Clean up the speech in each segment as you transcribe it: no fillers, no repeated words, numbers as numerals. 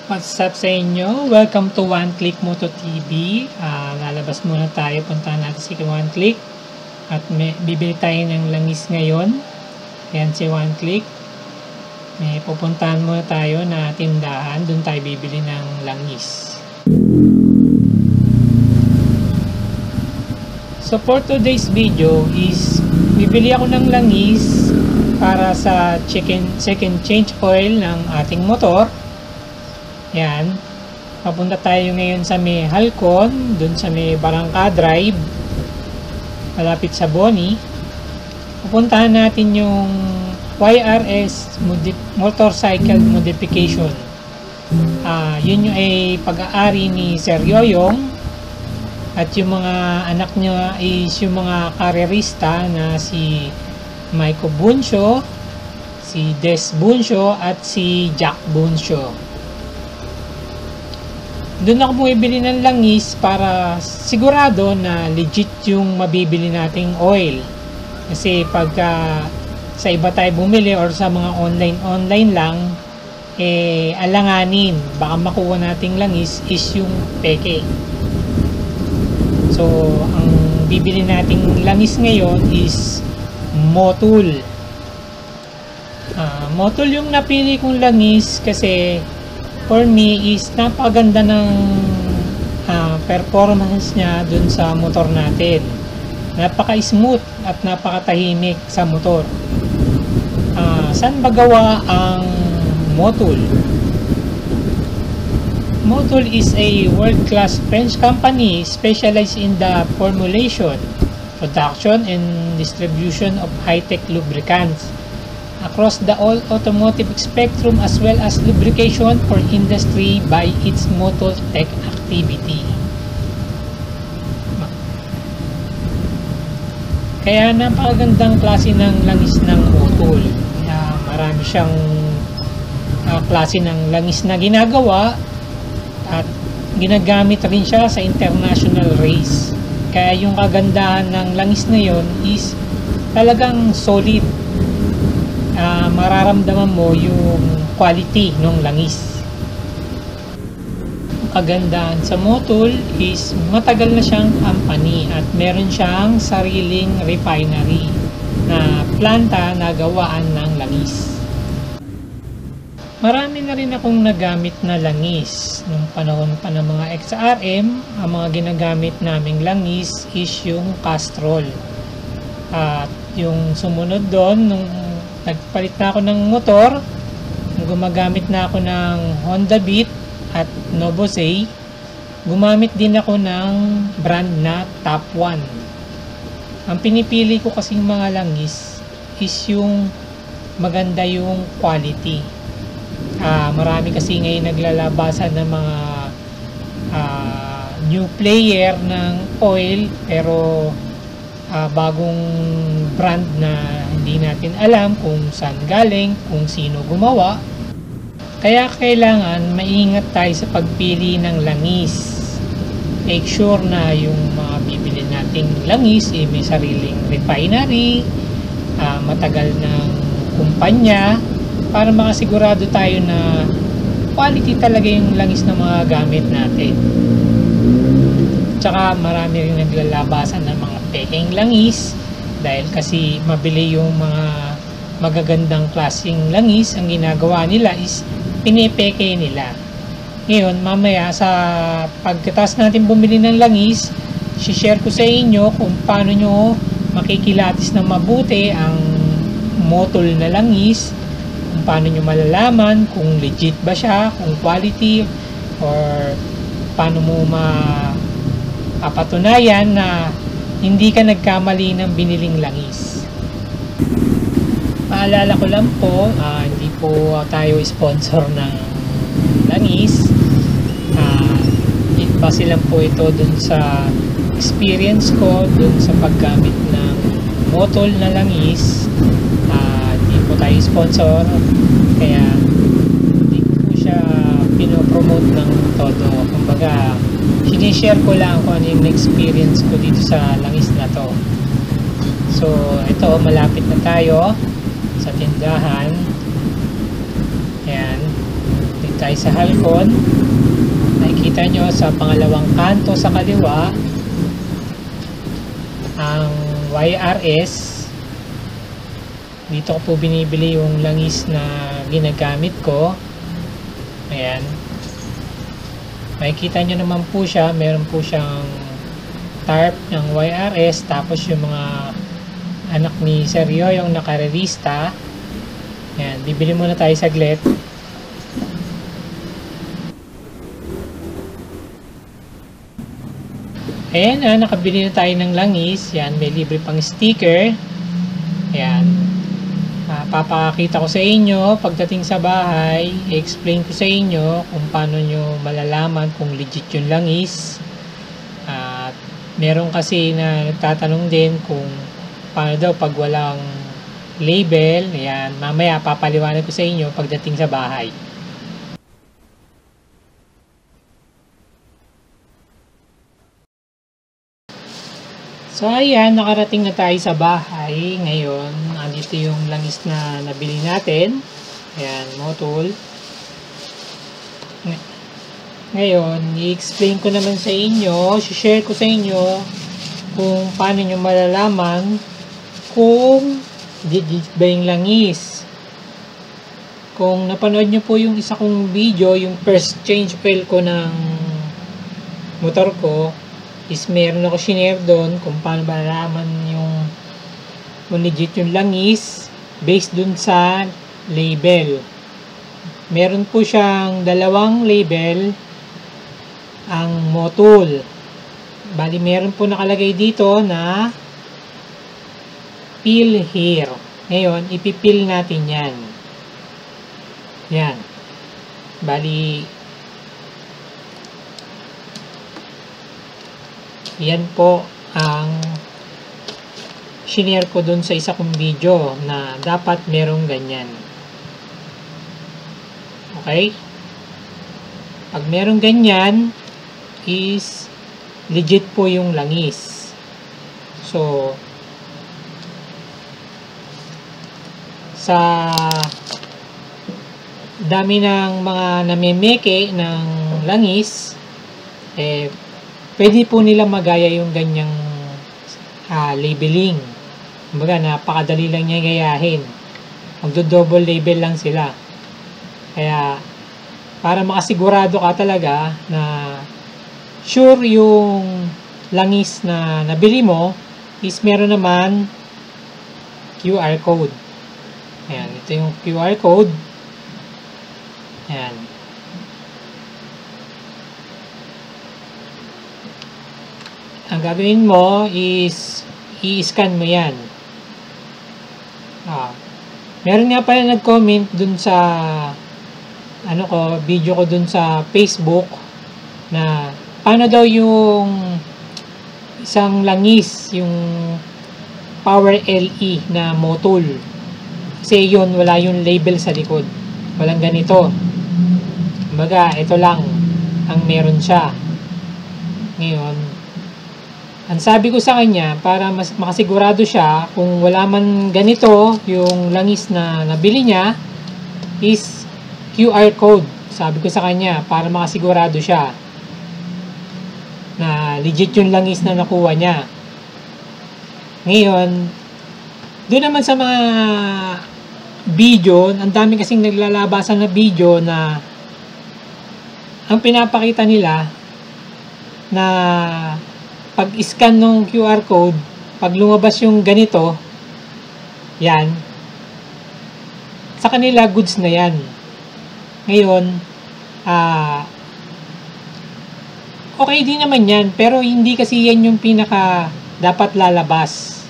What's up sa inyo? Welcome to One Click Moto TV. Lalabas muna tayo. Puntahan natin si One Click. At bibili tayo ng langis ngayon. Ayan si One Click. May pupuntahan muna tayo na tindahan. Doon tayo bibili ng langis. So for today's video is bibili ako ng langis para sa second change oil ng ating motor. Yan. Papunta tayo ngayon sa may Halcon, dun sa may Barangka Drive, malapit sa Boni. Pupuntahan natin yung YRS Motorcycle Modification. Yun yung ay pag-aari ni Sir Yoyong. At yung mga anak niya is yung mga karerista na si Maiko Bunsyo, si Des Bunsyo, at si Jack Bunsyo. Doon ako bumibili ng langis para sigurado na legit yung mabibili nating oil. Kasi pagka sa iba tayo bumili or sa mga online lang, alanganin. Baka makuha nating langis is yung peke. So, ang bibili nating langis ngayon is Motul. Motul yung napili kong langis kasi for me is napaganda ng performance niya dun sa motor natin. Napaka-smooth at napakatahimik sa motor. Saan ba gawa ang Motul? Motul is a world-class French company specialized in the formulation, production, and distribution of high-tech lubricants across the all automotive spectrum as well as lubrication for industry by its Motul Tech activity. Kaya napakagandang klase ng langis ng Motul. Marami siyang klase ng langis na ginagawa at ginagamit rin siya sa international race. Kaya yung kagandahan ng langis na yon is talagang solid. Mararamdaman mo yung quality ng langis. Ang kagandahan sa Motul is matagal na siyang company at meron siyang sariling refinery na planta na gawaan ng langis. Marami na rin akong nagamit na langis. Nung panahon pa ng mga XRM, ang mga ginagamit naming langis is yung Castrol. At yung sumunod doon, nung nagpalit na ako ng motor, gumagamit na ako ng Honda Beat at Novosay, gumamit din ako ng brand na Top 1. Ang pinipili ko kasing mga langis is yung maganda yung quality. Marami kasi ngayon naglalabasan ng mga new player ng oil pero bagong brand na hindi natin alam kung saan galing, kung sino gumawa. Kaya kailangan maingat tayo sa pagpili ng langis. Make sure na yung mga bibili nating langis may sariling refinery, matagal ng kumpanya, para makasigurado tayo na quality talaga yung langis ng mga gamit natin. Tsaka marami rin naglalabasan ng mga peking langis dahil kasi mabili yung mga magagandang klaseng langis. Ang ginagawa nila is pinipeke nila. Ngayon mamaya sa pagkatapos natin bumili ng langis, share ko sa inyo kung paano nyo makikilatis ng mabuti ang Motul na langis, kung paano nyo malalaman kung legit ba siya, kung quality, or paano mo mapapatunayan na hindi ka nagkamali ng biniling langis. Paalala ko lang po, hindi po tayo sponsor ng langis. Base lang po ito dun sa experience ko dun sa paggamit ng Motul na langis. Hindi po tayo sponsor, kaya hindi ko po siya pinopromote ng todo. Kumbaga, sinishare ko lang kung ano yung experience ko dito sa langis na to. So, ito, malapit na tayo sa tindahan. Ayan, tayo sa Halcon. Nakikita nyo sa pangalawang kanto sa kaliwa ang YRS. Dito ko po binibili yung langis na ginagamit ko. Ayan. Makikita nyo naman po siya, meron po siyang tarp ng YRS, tapos yung mga anak ni Sir Yoyong nakarelista. Ayan, bibili muna tayo saglit. Ayan, nakabili na tayo ng langis. Yan, may libre pang sticker. Ayan. Papakita ko sa inyo pagdating sa bahay, i-explain ko sa inyo kung paano nyo malalaman kung legit yung langis. At meron kasi na nagtatanong din kung paano daw pag walang label. Ayan, mamaya papaliwanag ko sa inyo pagdating sa bahay. So ayan, nakarating na tayo sa bahay. Ngayon, andito yung langis na nabili natin. Ayan, Motul. Ngayon, i-explain ko naman sa inyo, share ko sa inyo kung paano nyo malalaman kung legit ba yung langis. Kung napanood nyo po yung isa kong video, yung first change oil ko ng motor ko, is meron ako shinare doon kung paano ba nalaman yung kung legit yung langis based dun sa label. Meron po siyang dalawang label ang Motul. Bali meron po nakalagay dito na peel here. Ngayon ipipil natin yan. Yan. Bali yan po ang shinare ko dun sa isa kong video na dapat merong ganyan. Okay? Pag merong ganyan is legit po yung langis. So sa dami ng mga namemeke ng langis, pwede po nila magaya yung ganyang labeling. Kumbaga, napakadali lang niya gayahin. Magdo-double label lang sila. Kaya, para makasigurado ka talaga na sure yung langis na nabili mo is meron naman QR code. Ayan, ito yung QR code. Ayan. Ang gagawin mo is i-scan mo yan. Meron nga pala nag-comment dun sa video ko dun sa Facebook na paano daw yung isang langis, yung Power LE na Motul. Kasi yun, wala yung label sa likod. Walang ganito. Kumbaga, ito lang ang meron siya. Ngayon, ang sabi ko sa kanya, para mas makasigurado siya, kung wala man ganito, yung langis na nabili niya, is QR code. Sabi ko sa kanya, para makasigurado siya na legit yung langis na nakuha niya. Ngayon, doon naman sa mga video, ang dami kasing naglalabasan na video na ang pinapakita nila na pag-scan ng QR code, pag lumabas yung ganito, yan, sa kanila goods na yan. Ngayon, okay din naman yan, pero hindi kasi yan yung pinaka dapat lalabas.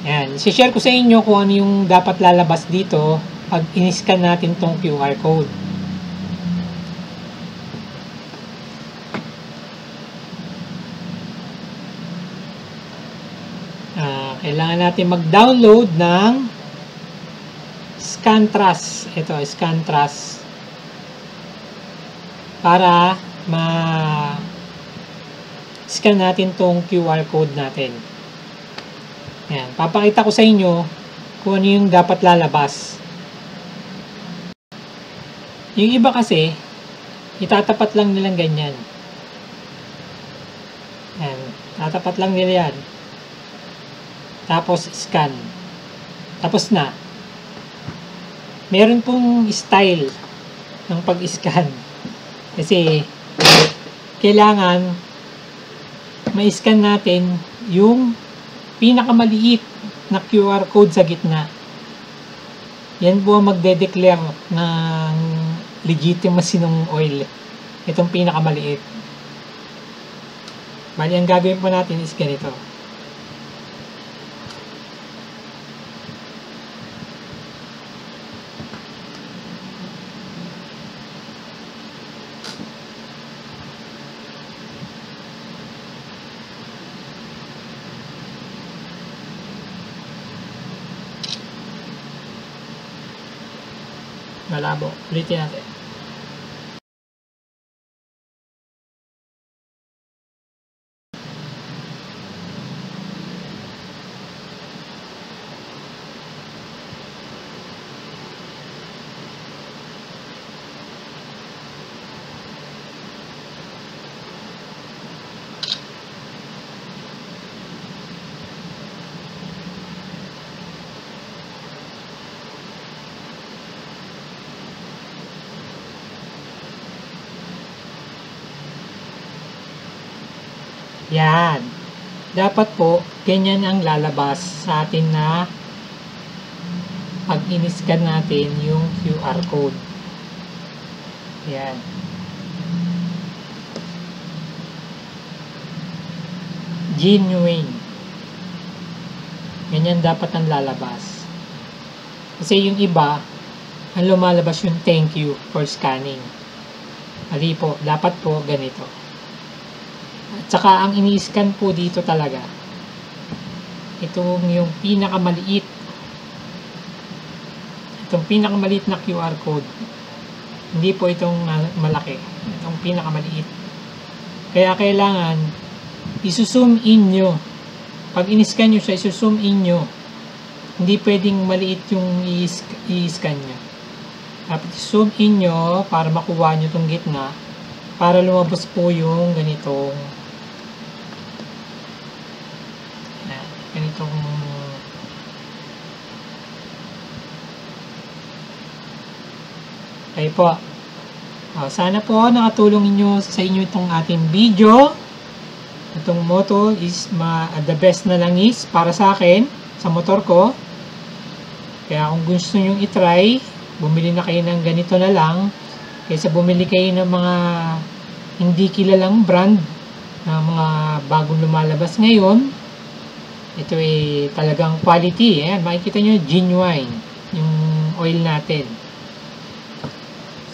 Yan, share ko sa inyo kung ano yung dapat lalabas dito pag in-scan natin tong QR code. Kailangan natin mag-download ng ScanTrust. Ito, ScanTrust. Para ma-scan natin tong QR code natin. Ayan, papakita ko sa inyo kung ano yung dapat lalabas. Yung iba kasi, itatapat lang nilang ganyan. Yan. Tatapat lang nila yan. Tapos scan. Tapos na. Meron pong style ng pag-scan. Kasi kailangan ma-scan natin yung pinakamaliit na QR code sa gitna. Yan po ang magde-declare ng legitimacy ng oil. Itong pinakamaliit. Bali, ang gagawin po natin is ganito. Malabo. Ulitin natin. Yan. Dapat po, ganyan ang lalabas sa atin na pag in-scan natin yung QR code. Yan. Genuine. Ganyan dapat ang lalabas. Kasi yung iba, ang lumalabas yung thank you for scanning. Mali po. Dapat po ganito. At saka ang ini-scan po dito talaga, itong yung pinakamaliit. Itong pinakamaliit na QR code. Hindi po itong malaki. Itong pinakamaliit. Kaya kailangan isusum in nyo. Pag in-scan nyo siya, isusum in nyo. Hindi pwedeng maliit yung i-scan nyo. Dapat zoom in nyo para makuha nyo itong gitna. Para lumabas po yung ganitong okay po. Sana po nakatulong sa inyo itong ating video. Itong motor is the best na langis para sa akin sa motor ko. Kaya kung gusto nyo i-try, bumili na kayo ng ganito na lang kaysa bumili kayo ng mga hindi kilalang brand na mga bagong lumalabas ngayon. Ito ay talagang quality. Ayan, makikita nyo, genuine yung oil natin.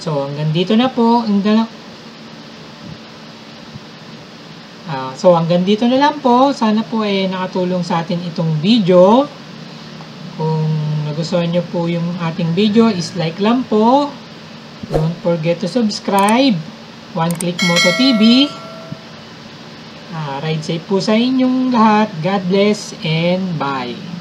So, hanggang dito na po. Hanggang dito na lang po. Sana po ay nakatulong sa atin itong video. Kung nagustuhan nyo po yung ating video, is like lang po. Don't forget to subscribe. One Click Moto TV. Ride safe po sa inyong lahat. God bless and bye.